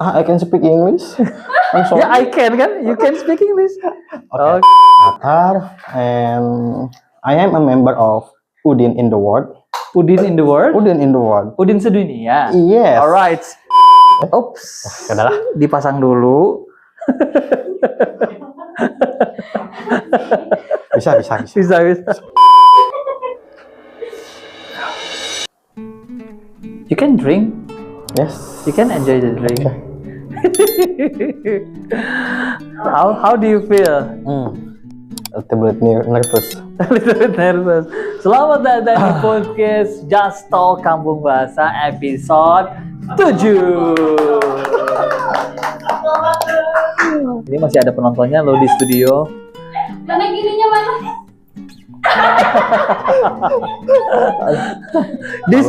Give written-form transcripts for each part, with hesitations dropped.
I can speak English. I'm sorry. Yeah, I can kan? You can speak English. Okay. Atar, and I am a member of Udin in the World. Udin in the world. Udin in the World. Udin sedunia. Yes. Alright. Oops. Udah lah. Dipasang dulu. Bisa. Bisa. You can drink. Yes. You can enjoy the drink. How do you feel? A little bit nervous. A little bit nervous. Selamat datang di podcast Just Talk Kampung Bahasa episode 7. Ini masih ada penontonnya loh di studio. Mana gininya mana? This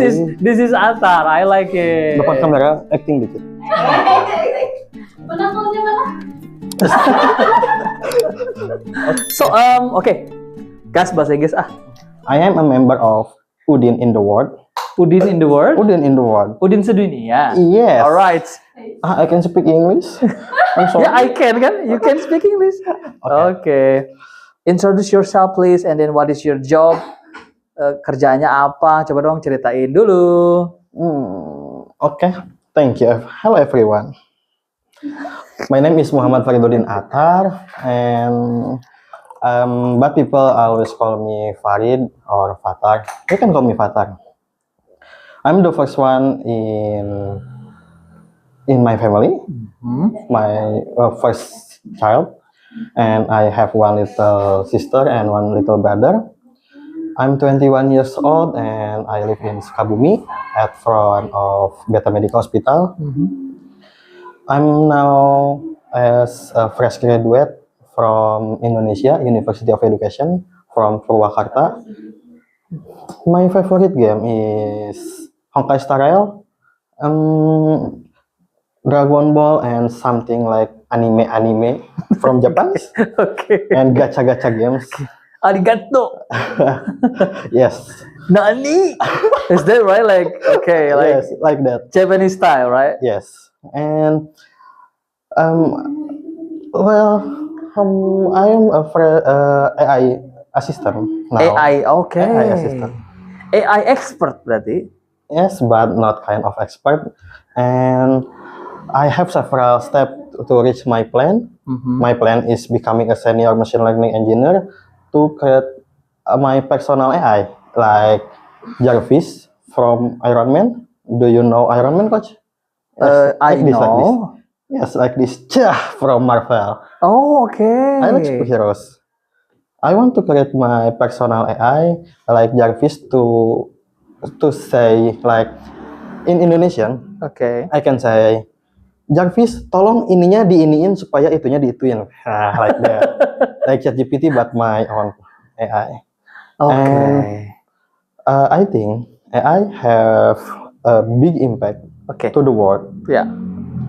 is Atar. I like it. Depan kamera acting dikit. Mana maunya mana? So okay. Gas bahasa Inggris ah. I am a member of Udin in the World. Udin in the world. Udin in the World. Udin sedunia. Yes. Alright. I can speak English. I'm sorry. Yeah, I can kan? You can speak English. Okay. Introduce yourself please, and then what is your job? Kerjaannya apa? Coba dong ceritain dulu. Okay. Thank you. Hello everyone. My name is Muhammad Faridudin Atar, and but people always call me Farid or Fatar. You can call me Fatar. I'm the first one in my family, my first child, and I have one little sister and one little brother. I'm 21 years old and I live in Sukabumi at front of Beta Medical Hospital. I'm now as a fresh graduate from Indonesia University of Education from Purwakarta. My favorite game is Honkai Star Rail, Dragon Ball, and something like anime from Japan. Okay. And gacha games. Arigato. Yes. Nani? Is that right? Like okay, like Yes, like that. Japanese style, right? Yes. And I am a AI assistant now. AI, okay. AI assistant. AI expert berarti. Yes, but not kind of expert. And I have several steps to reach my plan. My plan is becoming a senior machine learning engineer to create my personal AI, like Jarvis from Iron Man. Do you know Iron Man, Coach? Yes, I like this. know. Yes, like this. From Marvel. Oh, okay. I like superheroes. I want to create my personal AI like Jarvis to say like in Indonesian. Okay. I can say Jarvis, tolong ininya diiniin supaya itunya diituin. Like that. Like ChatGPT but my own AI. Okay. And, I think AI have a big impact to the world. Yeah.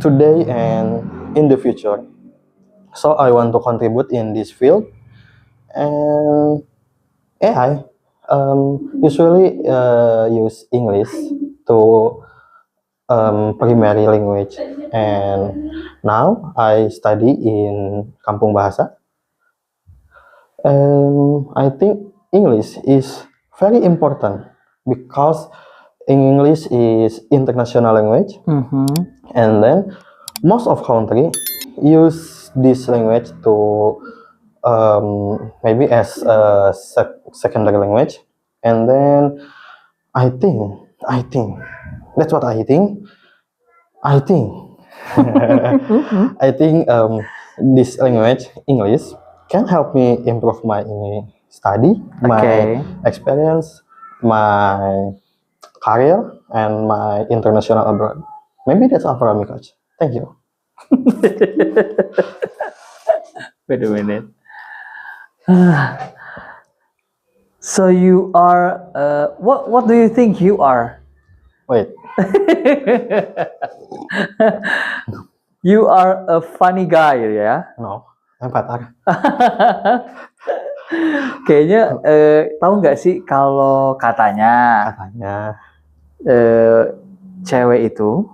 Today and in the future. So I want to contribute in this field. And AI usually use English to primary language, and now I study in Kampung Bahasa. And I think English is very important because English is international language, and then most of country use this language to maybe as a secondary language. And then I think that's what I think. I think this language, English, can help me improve my study, my experience, my career, and my international abroad. Maybe that's all from me, Coach. Thank you. Wait a minute. So you are what do you think you are? Wait. You are a funny guy ya? No, I'm Fatar. Kayaknya tahu nggak sih kalau katanya cewek itu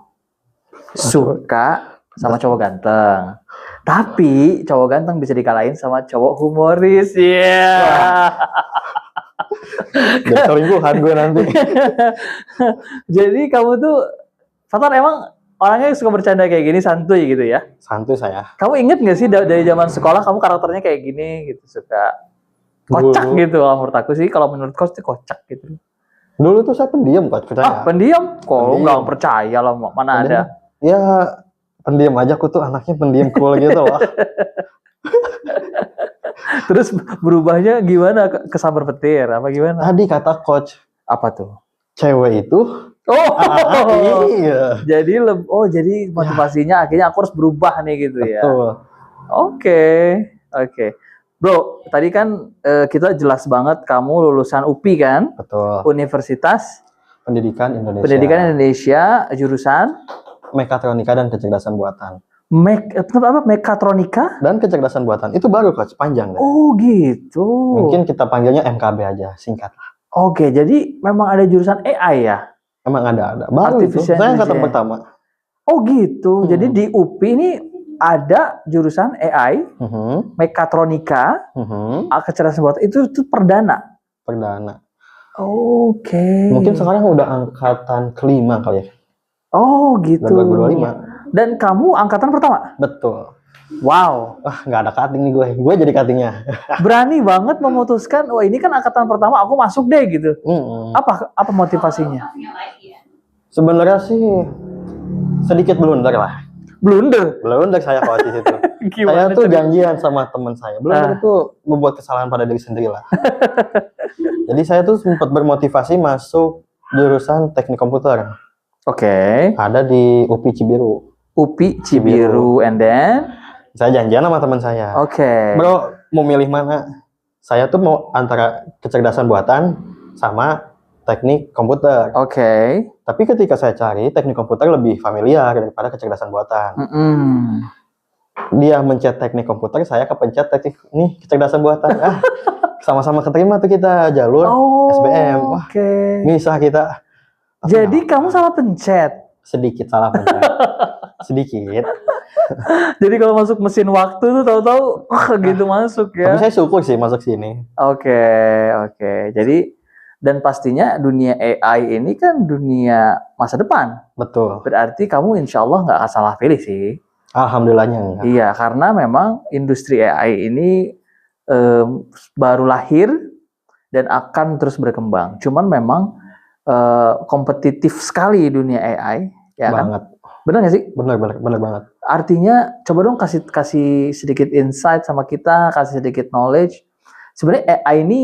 suka sama cowok ganteng. Tapi cowok ganteng bisa dikalahin sama cowok humoris. Ya. Jadi selingkuhan gue nanti. Jadi kamu tuh, Fatan emang orangnya suka bercanda kayak gini, santuy gitu ya? Santuy saya. Kamu inget gak sih dari zaman sekolah kamu karakternya kayak gini gitu, suka kocak Dulu. gitu? Kalau menurut aku sih, kalau menurut coach tuh kocak gitu. Dulu tuh saya pendiam, Coach, percaya. Pendiam? Kok Pendiam. nggak percaya lah, mana Pendiam. ada? Ya, pendiam aja, aku tuh anaknya pendiam cool gitu loh. Terus berubahnya gimana ke sambar petir? Apa gimana? Tadi kata coach, Apa tuh? cewek itu iya. Jadi motivasinya akhirnya aku harus berubah nih gitu ya. Betul. Oke. Bro, tadi kan kita jelas banget kamu lulusan UPI kan? Betul. Universitas Pendidikan Indonesia. Pendidikan Indonesia, jurusan Mekatronika dan kecerdasan buatan. Mekatronika? Dan kecerdasan buatan. Itu baru, Coach, panjang deh. Oh gitu. Mungkin kita panggilnya MKB aja, singkat lah. Oke, jadi memang ada jurusan AI ya? Emang ada. Baru itu. Artificial Saya angkatan intelligence. pertama. Oh gitu. Jadi di UPI ini ada jurusan AI, Mekatronika, kecerdasan buatan. Itu perdana. Perdana. Oke. Mungkin sekarang udah angkatan kelima kali ya. Oh gitu. 2025. Dan kamu angkatan pertama? Betul. Wow. Wah, nggak ada cutting nih gue. Gue jadi cuttingnya. Berani banget memutuskan, oh ini kan angkatan pertama, aku masuk deh gitu. Apa motivasinya? Sebenarnya sih sedikit blunder lah. Blunder? Blunder saya kalau di situ. Saya tuh janjian sama teman saya. Blunder itu membuat kesalahan pada diri sendiri lah. Jadi saya tuh sempat bermotivasi masuk jurusan teknik komputer. Oke. Ada di UPI Cibiru. UPI Cibiru, and then? Saya janjian sama teman saya. Oke. Bro, mau milih mana? Saya tuh mau antara kecerdasan buatan sama teknik komputer. Oke. Tapi ketika saya cari, teknik komputer lebih familiar daripada kecerdasan buatan. Dia mencet teknik komputer, saya kepencet teknik kecerdasan buatan. Sama-sama keterima tuh kita jalur SBM. Wah, bisa kita. Jadi kamu salah pencet? Sedikit salah pencet. Sedikit. Jadi kalau masuk mesin waktu tuh tahu-tahu gitu masuk ya. Tapi saya syukur sih masuk sini. Oke. Jadi dan pastinya dunia AI ini kan dunia masa depan. Betul. Berarti kamu insya Allah nggak akan salah pilih sih. Alhamdulillahnya enggak. Iya, karena memang industri AI ini baru lahir dan akan terus berkembang. Cuman memang kompetitif sekali dunia AI, ya banget. Kan? Benar nggak sih? Benar banget. Artinya coba dong kasih sedikit insight sama kita, kasih sedikit knowledge. Sebenarnya AI ini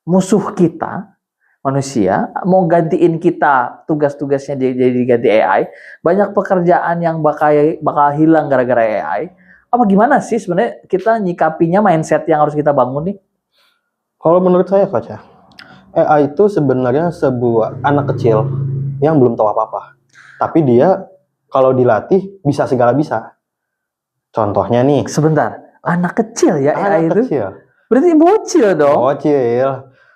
musuh kita, manusia, mau gantiin kita tugas-tugasnya jadi diganti AI. Banyak pekerjaan yang bakal hilang gara-gara AI. Apa gimana sih sebenarnya kita nyikapinya, mindset yang harus kita bangun nih? Kalau menurut saya, Coach, AI itu sebenarnya sebuah anak kecil yang belum tahu apa-apa. Tapi dia kalau dilatih bisa segala bisa. Contohnya nih. Sebentar, anak kecil ya AI itu? Kecil. Berarti bocil dong? Bocil.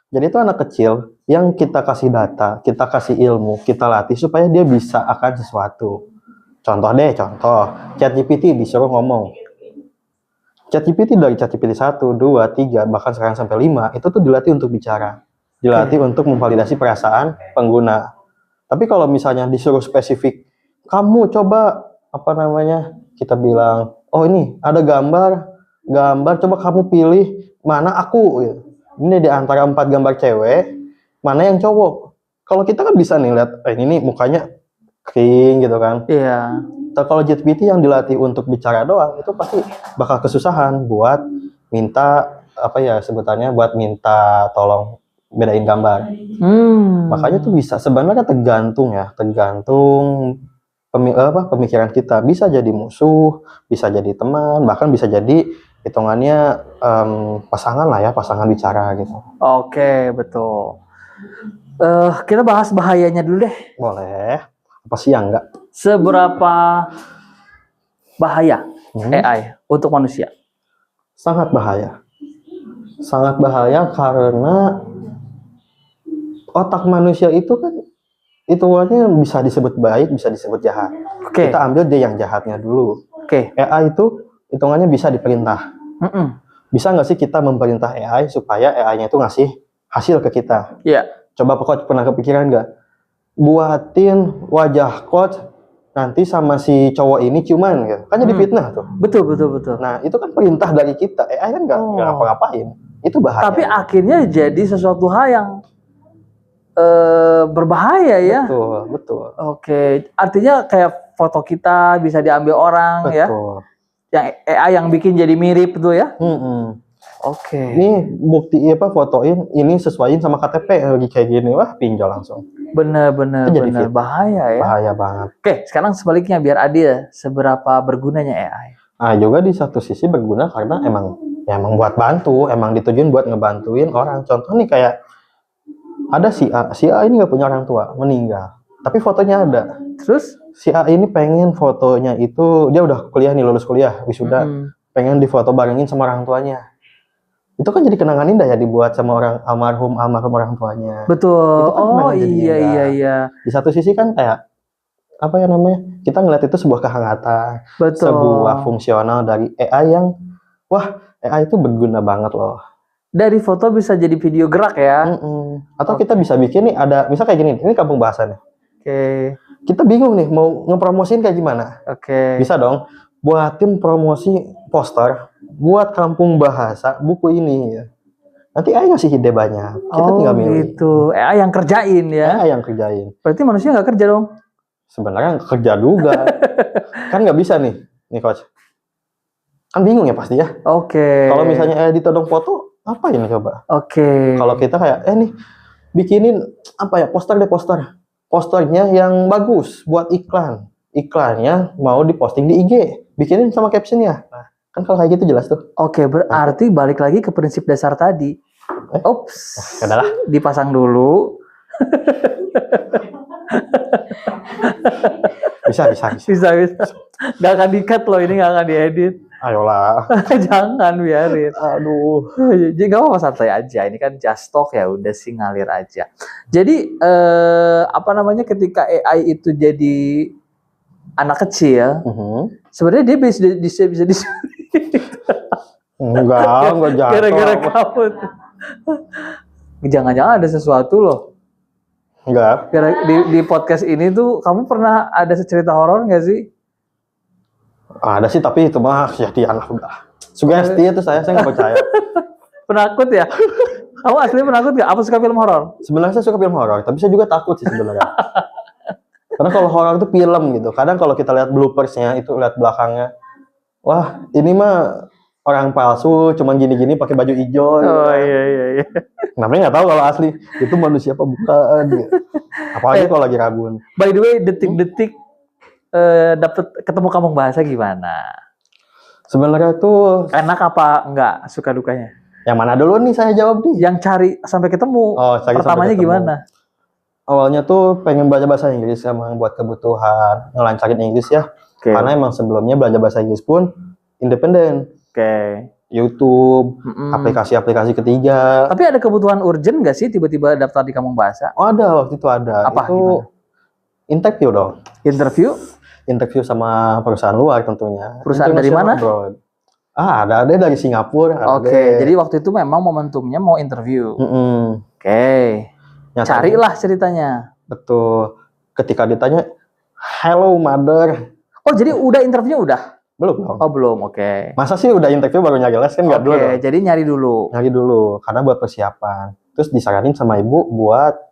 Jadi itu anak kecil yang kita kasih data, kita kasih ilmu, kita latih supaya dia bisa akan sesuatu. Contoh. ChatGPT disuruh ngomong. ChatGPT dari ChatGPT 1, 2, 3, bahkan sekarang sampai 5, itu tuh dilatih untuk bicara. Dilatih untuk memvalidasi perasaan pengguna. Tapi kalau misalnya disuruh spesifik, kamu coba kita bilang, oh ini ada gambar, coba kamu pilih mana aku. Ini di antara 4 gambar cewek, mana yang cowok. Kalau kita kan bisa nih lihat, ini mukanya kering gitu kan. Iya. Kalau GPT yang dilatih untuk bicara doang, itu pasti bakal kesusahan buat minta sebutannya buat minta tolong bedain gambar. Makanya tuh bisa sebenarnya tergantung pemikiran kita. Bisa jadi musuh, bisa jadi teman, bahkan bisa jadi hitungannya pasangan lah ya, pasangan bicara gitu. Oke, betul. Kita bahas bahayanya dulu deh. Boleh. Apa sih yang enggak? Seberapa bahaya AI untuk manusia? Sangat bahaya. Sangat bahaya karena otak manusia itu kan hitungannya bisa disebut baik, bisa disebut jahat. Oke. Kita ambil dia yang jahatnya dulu. Oke. AI itu hitungannya bisa diperintah. Mm-mm. Bisa nggak sih kita memerintah AI supaya AI-nya itu ngasih hasil ke kita? Iya. Coba Coach pernah kepikiran nggak? Buatin wajah Coach nanti sama si cowok ini ciuman gitu. Kan jadi fitnah tuh. Betul. Nah, itu kan perintah dari kita. AI kan nggak ngapa-ngapain. Itu bahaya. Tapi akhirnya jadi sesuatu hal yang berbahaya ya. Betul. Oke, artinya kayak foto kita bisa diambil orang ya. Betul. Yang AI yang bikin jadi mirip tuh ya. Oke. Ini bukti fotoin ini sesuaiin sama KTP lagi kayak gini. Wah, pinjol langsung. Bener. Jadi fitnah. Bahaya ya. Bahaya banget. Oke, sekarang sebaliknya biar adil, seberapa bergunanya AI? Nah, juga di satu sisi berguna karena emang buat bantu, emang ditujuin buat ngebantuin orang. Contoh nih kayak ada si A ini nggak punya orang tua, meninggal. Tapi fotonya ada. Terus Si A ini pengen fotonya itu, dia udah kuliah nih, lulus kuliah, wisuda. Pengen difoto barengin sama orang tuanya. Itu kan jadi kenangan indah ya dibuat sama orang almarhum orang tuanya. betul. Itu kan Oh kenangan jadi indah. iya. Di satu sisi kan kayak apa ya namanya? Kita ngeliat itu sebuah kehangatan, Betul. sebuah fungsional dari AI yang wah, AI itu berguna banget loh. Dari foto bisa jadi video gerak ya. Atau kita bisa bikin nih ada misal kayak gini, ini kampung bahasa nih. Oke. Kita bingung nih mau ngepromosin kayak gimana. Oke. Bisa dong buatin promosi poster buat kampung bahasa buku ini. Nanti AI ngasih ide banyak. Kita tinggal milih. Gitu. AI yang kerjain ya. AI yang kerjain. Berarti manusia nggak kerja dong? Sebenarnya kerja juga. Kan nggak bisa nih Coach. Kan bingung ya pasti ya. Oke. Kalau misalnya ditodong foto, apa ini coba? Oke. Kalau kita kayak nih bikinin apa ya poster. Posternya yang bagus buat iklan. Iklannya mau diposting di IG, bikinin sama captionnya. Nah, kan kalau kayak gitu jelas tuh. Oke, berarti balik lagi ke prinsip dasar tadi. Ops. Adalah Dipasang dulu. bisa. Bisa. Gak akan di-cut loh, ini gak akan diedit. Ayolah. Jangan biarin. Aduh. Jadi gak apa-apa, santai aja. Ini kan just talk ya, udah sih ngalir aja. Jadi ketika AI itu jadi anak kecil, sebenarnya dia bisa enggak jatuh. gara-gara kamu. Jangan-jangan ada sesuatu loh. Enggak. Di podcast ini tuh kamu pernah ada cerita horor nggak sih? Ada sih tapi itu mah kejadian lah udah. Sugesti itu saya nggak percaya. Penakut ya? Kamu aslinya penakut nggak? Apa suka film horor? Sebenarnya saya suka film horor, tapi saya juga takut sih sebenarnya. Karena kalau horor itu film gitu. Kadang kalau kita lihat bloopersnya itu lihat belakangnya, wah ini mah orang palsu, cuman gini-gini pakai baju hijau. Oh iya. Namanya nggak tahu kalau asli itu manusia apa bukan. Gitu. Apalagi kalau lagi rabun. By the way, detik-detik dapet ketemu kampung bahasa gimana? Sebenarnya tuh Enak apa enggak? Suka dukanya? yang mana dulu nih saya jawab nih. Yang cari sampai ketemu. Cari Pertamanya sampai ketemu. gimana? Awalnya tuh pengen belajar bahasa Inggris emang buat kebutuhan ngelancarin Inggris ya. Okay. Karena emang sebelumnya belajar bahasa Inggris pun independen. Oke. YouTube, aplikasi-aplikasi ketiga. Tapi ada kebutuhan urgent nggak sih tiba-tiba daftar di kampung bahasa? Oh ada, waktu itu ada. Apa? Itu Gimana? interview dong. Interview Sama perusahaan luar tentunya. Perusahaan dari mana? Abroad. Ada dari Singapura. Oke, jadi waktu itu memang momentumnya mau interview. Oke. Carilah ceritanya. Betul. Ketika ditanya, hello mother. Oh, jadi udah interview udah? Belum dong. Oh, belum. Oke. Masa sih udah interview baru nyari les kan nggak dulu dong. Jadi nyari dulu. Nyari dulu karena buat persiapan. Terus disaranin sama ibu buat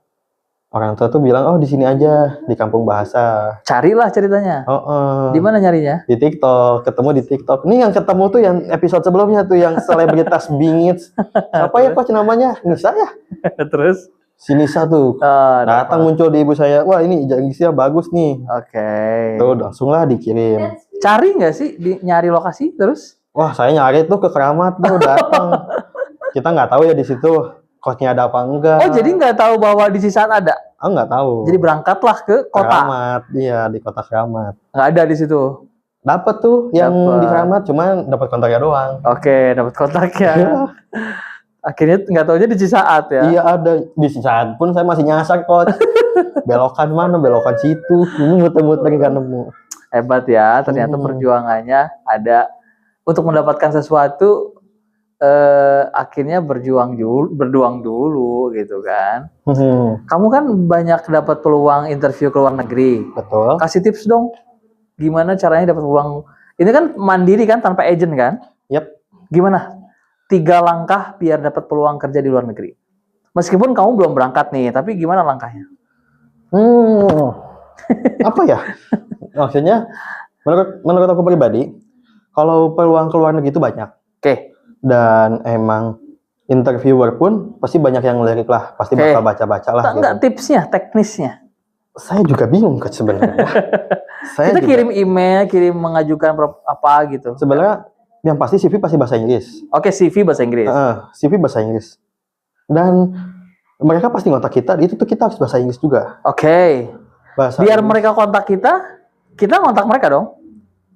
orang tua tuh bilang di sini aja di kampung bahasa. Carilah ceritanya. Di mana nyarinya? Di TikTok. Ketemu di TikTok. Nih yang ketemu tuh yang episode sebelumnya tuh yang selebritas bingits. Apa ya coach namanya? Nisa ya? Terus? Si Nisa tuh. Datang muncul di ibu saya. Wah ini Inggrisnya bagus nih. Oke. Tuh langsung lah dikirim. Cari nggak sih? Nyari lokasi terus? Wah saya nyari tuh ke Keramat tuh datang. Kita nggak tahu ya di situ coachnya ada apa enggak. Oh jadi nggak tahu bahwa di Cisaat ada? Oh nggak tahu. Jadi berangkatlah ke kota. Keramat, iya di kota Keramat. Nggak ada di situ. Dapat tuh yang di Keramat, cuman dapat kontaknya doang. Oke, dapat kontaknya. Akhirnya nggak taunya di Cisaat ya? Iya ada di Cisaat pun saya masih nyasar coach. Belokan mana? Belokan situ. Ini muter-muter nggak nemu. Hebat ya, ternyata perjuangannya ada untuk mendapatkan sesuatu, akhirnya berjuang dulu gitu kan. Kamu kan banyak dapat peluang interview ke luar negeri. Betul. Kasih tips dong, gimana caranya dapat peluang? Ini kan mandiri kan, tanpa agent kan? Yap. Gimana? 3 langkah biar dapat peluang kerja di luar negeri. Meskipun kamu belum berangkat nih, tapi gimana langkahnya? Apa ya? Maksudnya, menurut aku pribadi, kalau peluang ke luar negeri itu banyak. Oke. Dan emang interviewer pun pasti banyak yang ngelirik lah, pasti bakal baca-baca lah. Enggak, tipsnya, teknisnya. Saya juga bingung kan sebenarnya. Kita kirim email, mengajukan apa gitu. Sebenarnya yang pasti CV pasti bahasa Inggris. Oke, CV bahasa Inggris. CV bahasa Inggris. Dan mereka pasti ngontak kita, itu tuh kita harus bahasa Inggris juga. Oke. Biar Inggris. Mereka kontak kita kontak mereka dong.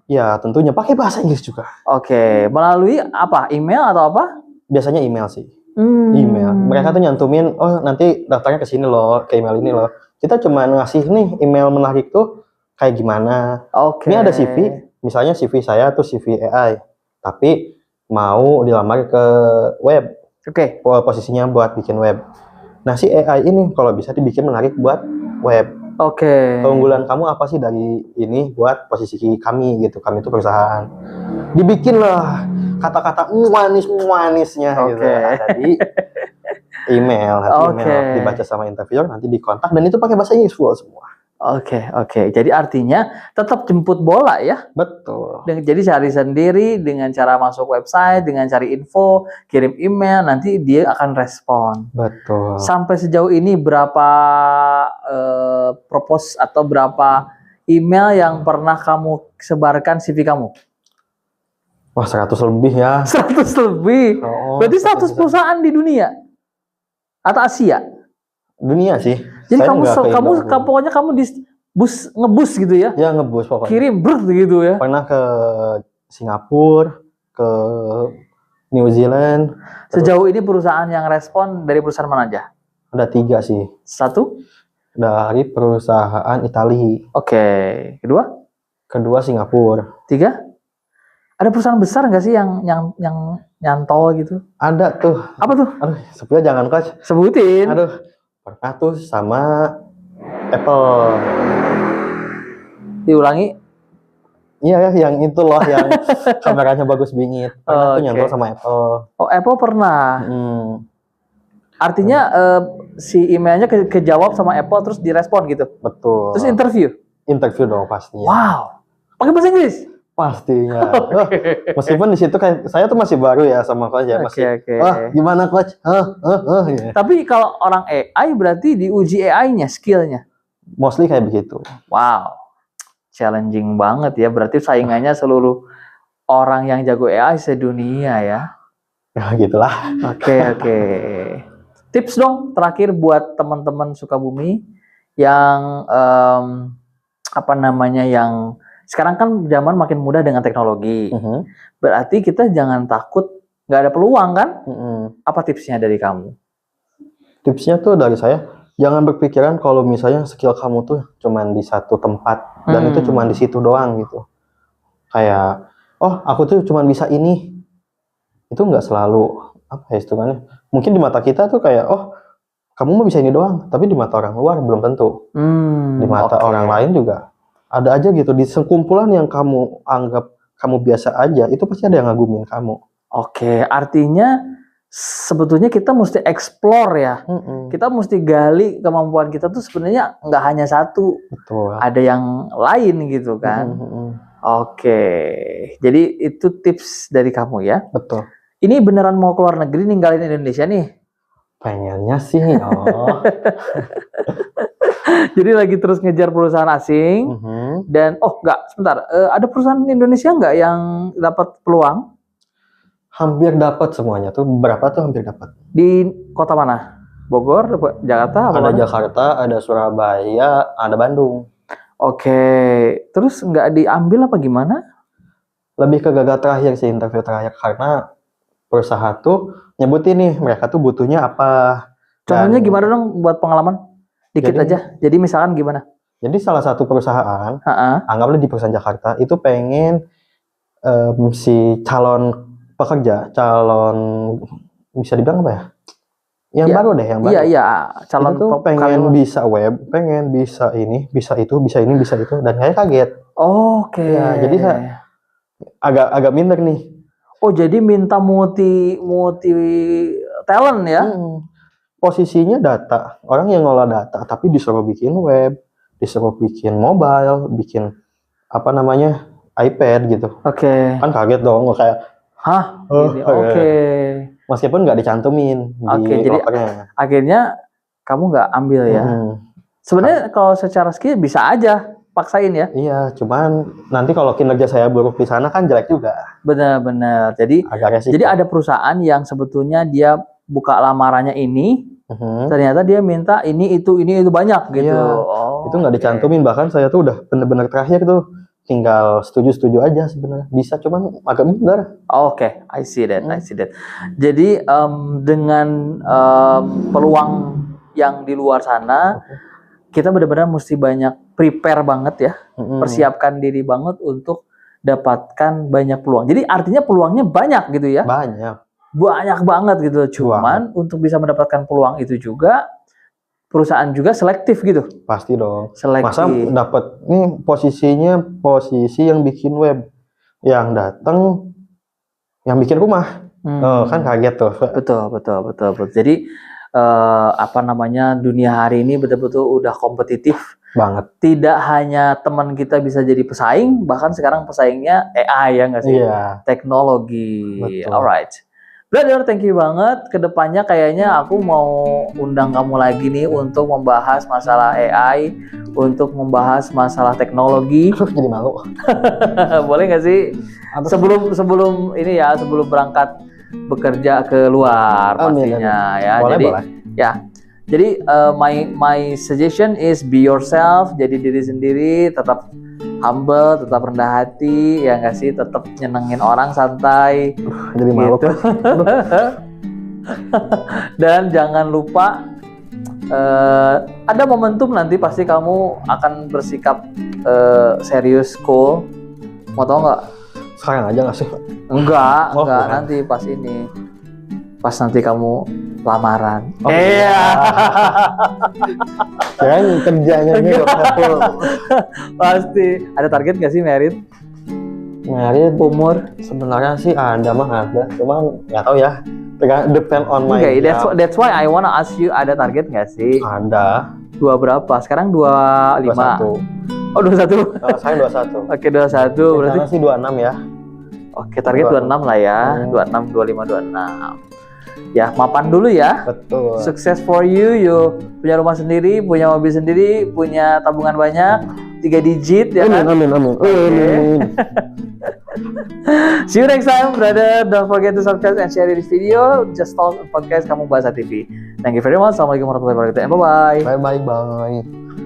Ya, tentunya pakai bahasa Inggris juga. Oke, melalui apa? Email atau apa? Biasanya email sih. Email. Mereka tuh nyantumin, oh nanti daftarnya ke sini loh, ke email ini loh. Kita cuma ngasih nih email menarik tuh kayak gimana. Oke. Ini ada CV, misalnya CV saya tuh CV AI, tapi mau dilamar ke web. Oke. Posisinya buat bikin web. Nah si AI ini kalau bisa dibikin menarik buat web. Oke. Keunggulan kamu apa sih dari ini buat posisi kami gitu? Kami itu perusahaan. Dibikinlah kata-kata manisnya gitu ada di email, email dibaca sama interviewer, nanti dikontak dan itu pakai bahasa Inggris full semua. Oke. Jadi artinya tetap jemput bola ya? Betul. Jadi cari sendiri dengan cara masuk website, dengan cari info, kirim email, nanti dia akan respon. Betul. Sampai sejauh ini berapa propose atau berapa email yang pernah kamu sebarkan CV kamu? Wah, 100 lebih ya. 100 lebih? Berarti 100 perusahaan di dunia? Atau Asia? Dunia sih. Jadi pokoknya kamu ngebus gitu ya? Ya ngebus pokoknya. Kirim gitu ya? Pernah ke Singapura, ke New Zealand. Sejauh ini perusahaan yang respon dari perusahaan mana aja? Ada 3 sih. 1? Dari perusahaan Italia. Oke. Kedua Singapura. 3? Ada perusahaan besar nggak sih yang nyantol gitu? Ada tuh. Apa tuh? Aduh, sebenarnya jangan coach. Sebutin. Aduh, pernah tuh sama Apple. Diulangi? Iya, yang itu loh, yang kameranya bagus bingit. Pernah tuh nyantol sama Apple. Oh, Apple pernah. Artinya si emailnya kejawab sama Apple terus direspon gitu? Betul. Terus interview? Interview dong pastinya. Wow. Pakai bahasa Inggris? Pastinya. Meskipun di situ kan saya tuh masih baru ya sama coach ya, masih. Wah, gimana coach? Gitu. Tapi kalau orang AI berarti diuji AI-nya, skill-nya. Mostly kayak begitu. Wow. Challenging banget ya. Berarti saingannya seluruh orang yang jago AI sedunia ya. Ya gitulah. Oke. Tips dong terakhir buat teman-teman Sukabumi yang yang sekarang kan zaman makin mudah dengan teknologi. Berarti kita jangan takut nggak ada peluang kan? Apa tipsnya dari kamu? Tipsnya tuh dari saya, jangan berpikiran kalau misalnya skill kamu tuh cuman di satu tempat dan itu cuman di situ doang gitu. Kayak, oh aku tuh cuman bisa ini. Itu nggak selalu apa ya istilahnya. Mungkin di mata kita tuh kayak, oh kamu mau bisa ini doang, tapi di mata orang luar belum tentu. Di mata orang lain juga ada aja gitu, di sekumpulan yang kamu anggap kamu biasa aja, itu pasti ada yang ngagumin kamu. Oke, artinya sebetulnya kita mesti explore ya. Kita mesti gali kemampuan kita tuh sebenarnya nggak hanya satu. Betul. Ada yang lain gitu kan. Oke, jadi itu tips dari kamu ya. Betul. Ini beneran mau keluar negeri ninggalin Indonesia nih? Pengennya sih, Jadi lagi terus ngejar perusahaan asing dan sebentar, ada perusahaan Indonesia nggak yang dapat peluang? Hampir dapat semuanya tuh, berapa tuh hampir dapat. Di kota mana? Bogor, Jakarta? Ada Jakarta, ada Surabaya, ada Bandung. Oke, terus nggak diambil apa gimana? Lebih ke gagal terakhir sih, interview terakhir, karena perusahaan tuh nyebutin nih mereka tuh butuhnya apa. Contohnya gimana dong buat pengalaman? Dikit aja. Jadi misalkan gimana? Jadi salah satu perusahaan, Ha-ha. anggaplah di perusahaan Jakarta, itu pengen si calon pekerja, bisa dibilang apa ya? Yang Iya. baru deh, yang baru. Iya, calon Itu tuh pengen karyawan. bisa web, pengen bisa ini, bisa itu, bisa ini, bisa itu, dan saya kaget. Oke. Ya, jadi agak minder nih. Oh, jadi minta multi talent ya? Posisinya data, orang yang ngolah data, tapi disuruh bikin web, disuruh bikin mobile, bikin apa namanya iPad gitu. Oke. Kan kaget dong, kayak Hah? Oh, Gini. iya. Oke. meskipun nggak dicantumin Oke, di jadi lokernya. akhirnya kamu nggak ambil ya? Sebenarnya kalau secara skill bisa aja paksain ya. Iya, cuman nanti kalau kinerja saya buruk di sana kan jelek juga. Benar-benar. Jadi Agak resiko. jadi ada perusahaan yang sebetulnya dia buka lamarannya ini, ternyata dia minta ini itu banyak gitu. Iya, Oh, itu nggak oke. dicantumin, bahkan saya tuh udah bener-bener terakhir tuh tinggal setuju aja sebenarnya, bisa, cuman agak minder. Oke, I see that. Jadi dengan peluang yang di luar sana, kita benar-benar mesti banyak prepare banget ya, persiapkan diri banget untuk dapatkan banyak peluang. Jadi artinya peluangnya banyak gitu ya? Banyak banget gitu. Cuman untuk bisa mendapatkan peluang itu juga perusahaan juga selektif gitu. Pasti dong. Selektif. Masa dapat nih posisinya posisi yang bikin web, yang datang yang bikin rumah. Kan kaget tuh. Betul. Jadi apa namanya, dunia hari ini betul-betul udah kompetitif banget. Tidak hanya teman kita bisa jadi pesaing, bahkan sekarang pesaingnya AI ya nggak sih? Iya. Teknologi. Betul. Alright. Brother, thank you banget. Kedepannya kayaknya aku mau undang kamu lagi nih untuk membahas masalah AI, untuk membahas masalah teknologi. Jadi malu. Boleh nggak sih? Sebelum ini ya, sebelum berangkat bekerja ke luar pastinya. Ya. Boleh. Ya. Jadi my suggestion is be yourself, jadi diri sendiri, tetap humble, tetap rendah hati, ya nggak sih, tetap nyenengin orang, santai. Jadi malu. Gitu. Dan jangan lupa ada momentum nanti pasti kamu akan bersikap serius, cool. Mau tau nggak? Sekarang aja nggak sih? Enggak, Oh, nanti pas ini. Pas nanti kamu lamaran. Iya. Jangan kerjanya nih. Pasti. Ada target nggak sih merit? Merit Umur? sebenarnya sih ada, cuman nggak tahu ya. Depend on my. Okay, that's why I wanna ask you, ada target nggak sih? Ada. Dua berapa? Sekarang 25. 21. Oh, 21. Saya 21. Oke, 21 berarti. Sih 26 ya. Oke, target 26 lah ya. 26, 25, 26. Ya, mapan dulu ya. Betul. Sukses for you. You punya rumah sendiri, punya mobil sendiri, punya tabungan banyak, 3 digit ya kan? Amin. See you next time, brother. Don't forget to subscribe and share this video. Just Talk Podcast Kamu Bahasa TV. Thank you very much. Assalamualaikum warahmatullahi wabarakatuh. And bye-bye. Bye.